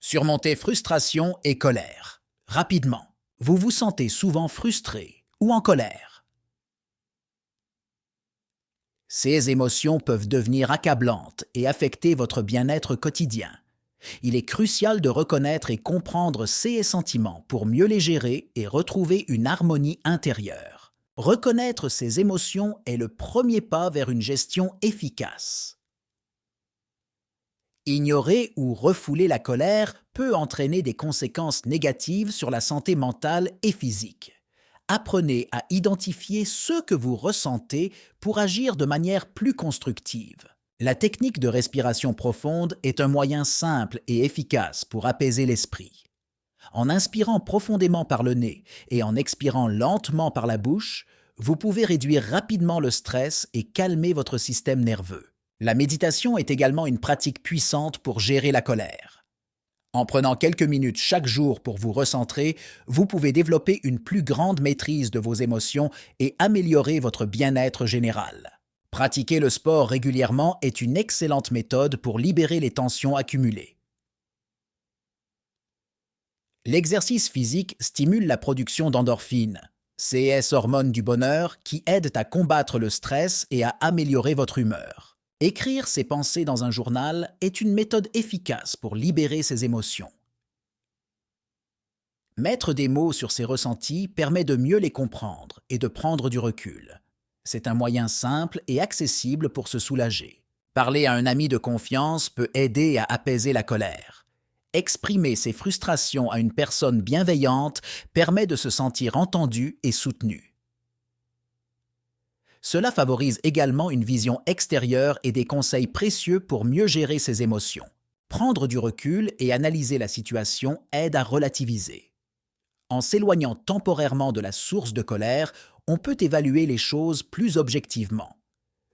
Surmonter frustration et colère. Rapidement, vous vous sentez souvent frustré ou en colère. Ces émotions peuvent devenir accablantes et affecter votre bien-être quotidien. Il est crucial de reconnaître et comprendre ces sentiments pour mieux les gérer et retrouver une harmonie intérieure. Reconnaître ces émotions est le premier pas vers une gestion efficace. Ignorer ou refouler la colère peut entraîner des conséquences négatives sur la santé mentale et physique. Apprenez à identifier ce que vous ressentez pour agir de manière plus constructive. La technique de respiration profonde est un moyen simple et efficace pour apaiser l'esprit. En inspirant profondément par le nez et en expirant lentement par la bouche, vous pouvez réduire rapidement le stress et calmer votre système nerveux. La méditation est également une pratique puissante pour gérer la colère. En prenant quelques minutes chaque jour pour vous recentrer, vous pouvez développer une plus grande maîtrise de vos émotions et améliorer votre bien-être général. Pratiquer le sport régulièrement est une excellente méthode pour libérer les tensions accumulées. L'exercice physique stimule la production d'endorphines, ces hormones du bonheur qui aident à combattre le stress et à améliorer votre humeur. Écrire ses pensées dans un journal est une méthode efficace pour libérer ses émotions. Mettre des mots sur ses ressentis permet de mieux les comprendre et de prendre du recul. C'est un moyen simple et accessible pour se soulager. Parler à un ami de confiance peut aider à apaiser la colère. Exprimer ses frustrations à une personne bienveillante permet de se sentir entendu et soutenu. Cela favorise également une vision extérieure et des conseils précieux pour mieux gérer ses émotions. Prendre du recul et analyser la situation aide à relativiser. En s'éloignant temporairement de la source de colère, on peut évaluer les choses plus objectivement.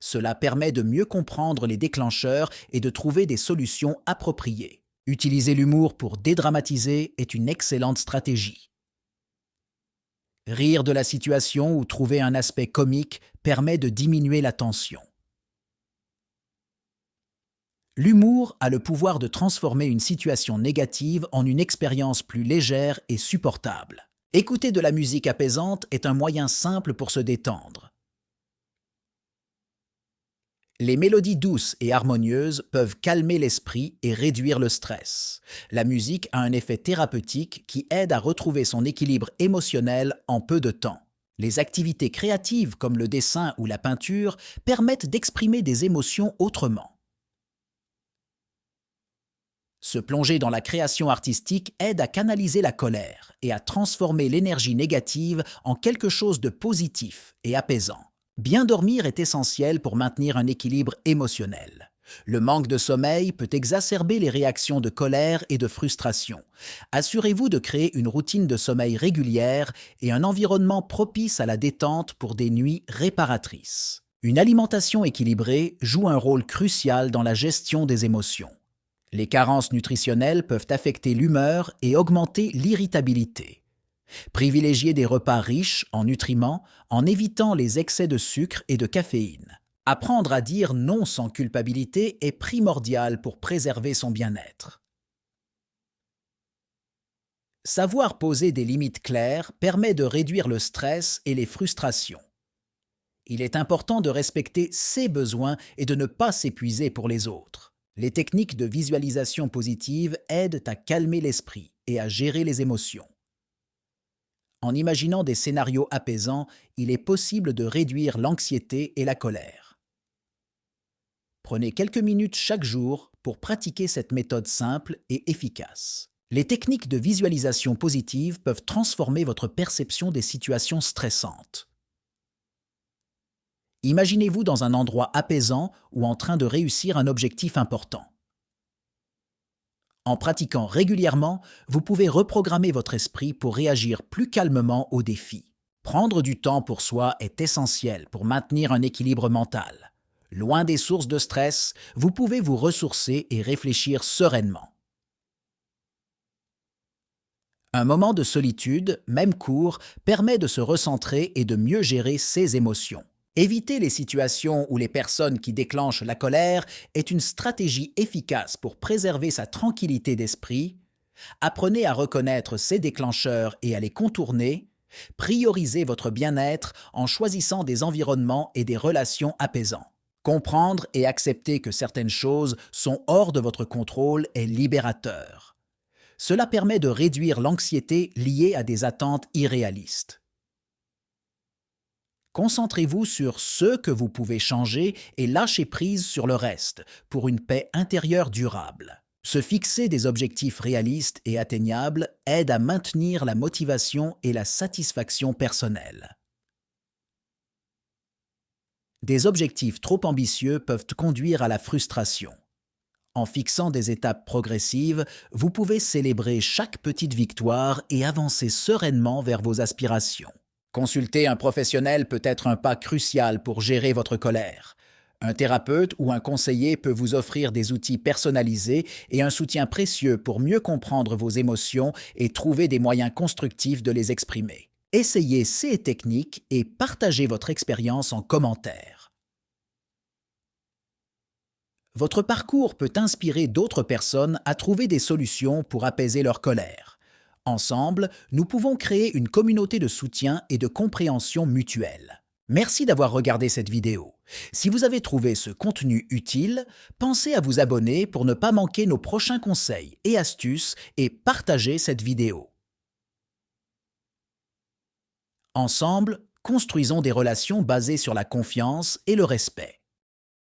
Cela permet de mieux comprendre les déclencheurs et de trouver des solutions appropriées. Utiliser l'humour pour dédramatiser est une excellente stratégie. Rire de la situation ou trouver un aspect comique permet de diminuer la tension. L'humour a le pouvoir de transformer une situation négative en une expérience plus légère et supportable. Écouter de la musique apaisante est un moyen simple pour se détendre. Les mélodies douces et harmonieuses peuvent calmer l'esprit et réduire le stress. La musique a un effet thérapeutique qui aide à retrouver son équilibre émotionnel en peu de temps. Les activités créatives comme le dessin ou la peinture permettent d'exprimer des émotions autrement. Se plonger dans la création artistique aide à canaliser la colère et à transformer l'énergie négative en quelque chose de positif et apaisant. Bien dormir est essentiel pour maintenir un équilibre émotionnel. Le manque de sommeil peut exacerber les réactions de colère et de frustration. Assurez-vous de créer une routine de sommeil régulière et un environnement propice à la détente pour des nuits réparatrices. Une alimentation équilibrée joue un rôle crucial dans la gestion des émotions. Les carences nutritionnelles peuvent affecter l'humeur et augmenter l'irritabilité. Privilégiez des repas riches en nutriments en évitant les excès de sucre et de caféine. Apprendre à dire non sans culpabilité est primordial pour préserver son bien-être. Savoir poser des limites claires permet de réduire le stress et les frustrations. Il est important de respecter ses besoins et de ne pas s'épuiser pour les autres. Les techniques de visualisation positive aident à calmer l'esprit et à gérer les émotions. En imaginant des scénarios apaisants, il est possible de réduire l'anxiété et la colère. Prenez quelques minutes chaque jour pour pratiquer cette méthode simple et efficace. Les techniques de visualisation positive peuvent transformer votre perception des situations stressantes. Imaginez-vous dans un endroit apaisant ou en train de réussir un objectif important. En pratiquant régulièrement, vous pouvez reprogrammer votre esprit pour réagir plus calmement aux défis. Prendre du temps pour soi est essentiel pour maintenir un équilibre mental. Loin des sources de stress, vous pouvez vous ressourcer et réfléchir sereinement. Un moment de solitude, même court, permet de se recentrer et de mieux gérer ses émotions. Éviter les situations ou les personnes qui déclenchent la colère est une stratégie efficace pour préserver sa tranquillité d'esprit. Apprenez à reconnaître ces déclencheurs et à les contourner. Priorisez votre bien-être en choisissant des environnements et des relations apaisants. Comprendre et accepter que certaines choses sont hors de votre contrôle est libérateur. Cela permet de réduire l'anxiété liée à des attentes irréalistes. Concentrez-vous sur ce que vous pouvez changer et lâchez prise sur le reste pour une paix intérieure durable. Se fixer des objectifs réalistes et atteignables aide à maintenir la motivation et la satisfaction personnelle. Des objectifs trop ambitieux peuvent conduire à la frustration. En fixant des étapes progressives, vous pouvez célébrer chaque petite victoire et avancer sereinement vers vos aspirations. Consulter un professionnel peut être un pas crucial pour gérer votre colère. Un thérapeute ou un conseiller peut vous offrir des outils personnalisés et un soutien précieux pour mieux comprendre vos émotions et trouver des moyens constructifs de les exprimer. Essayez ces techniques et partagez votre expérience en commentaire. Votre parcours peut inspirer d'autres personnes à trouver des solutions pour apaiser leur colère. Ensemble, nous pouvons créer une communauté de soutien et de compréhension mutuelle. Merci d'avoir regardé cette vidéo. Si vous avez trouvé ce contenu utile, pensez à vous abonner pour ne pas manquer nos prochains conseils et astuces et partagez cette vidéo. Ensemble, construisons des relations basées sur la confiance et le respect.